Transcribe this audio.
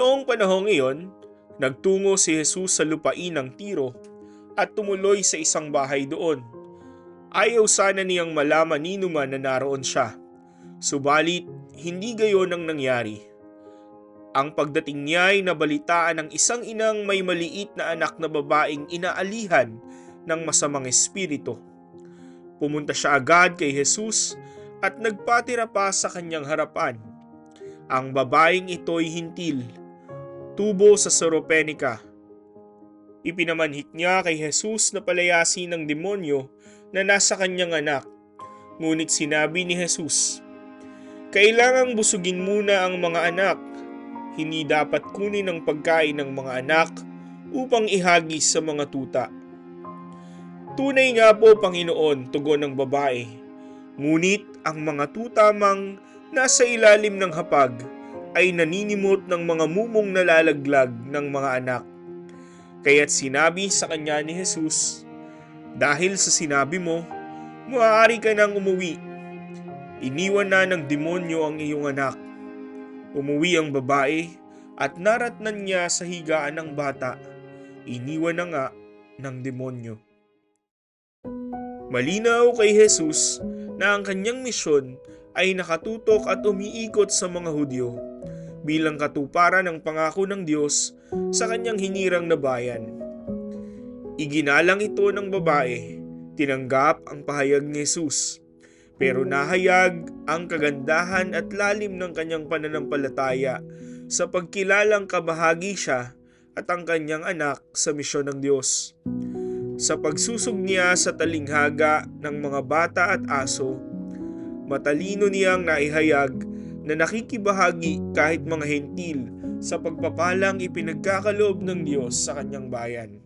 Noong panahong iyon, nagtungo si Jesus sa lupain ng Tiro at tumuloy sa isang bahay doon. Ayaw sana niyang malaman ni numan na naroon siya, subalit hindi gayon ang nangyari. Ang pagdating niya ay nabalitaan ng isang inang may maliit na anak na babaeng inaalihan ng masamang espiritu. Pumunta siya agad kay Jesus at nagpatira pa sa kanyang harapan. Ang babaeng ito'y hintil, tubo sa Saropenica. Ipinamanhik niya kay Jesus na palayasin ng demonyo na nasa kanyang anak. Ngunit sinabi ni Jesus, "Kailangang busugin muna ang mga anak. Hindi dapat kunin ang pagkain ng mga anak upang ihagis sa mga tuta." "Tunay nga po, Panginoon," tugon ng babae. "Ngunit ang mga tuta mang nasa ilalim ng hapag ay naninimot ng mga mumong nalalaglag ng mga anak." Kaya't sinabi sa kanya ni Jesus, "Dahil sa sinabi mo, maaari ka nang umuwi. Iniwan na ng demonyo ang iyong anak." Umuwi ang babae at naratnan niya sa higaan ng bata. Iniwan na nga ng demonyo. Malinaw kay Jesus na ang kanyang misyon ay nakatutok at umiikot sa mga Hudyo bilang katuparan ng pangako ng Diyos sa kanyang hinirang na bayan. Iginalang ito ng babae, tinanggap ang pahayag ni Jesus, pero nahayag ang kagandahan at lalim ng kanyang pananampalataya sa pagkilalang kabahagi siya at ang kanyang anak sa misyon ng Diyos. Sa pagsusog niya sa talinghaga ng mga bata at aso, matalino niyang naihayag na nakikibahagi kahit mga hentil sa pagpapalang ipinagkakaloob ng Diyos sa kanyang bayan.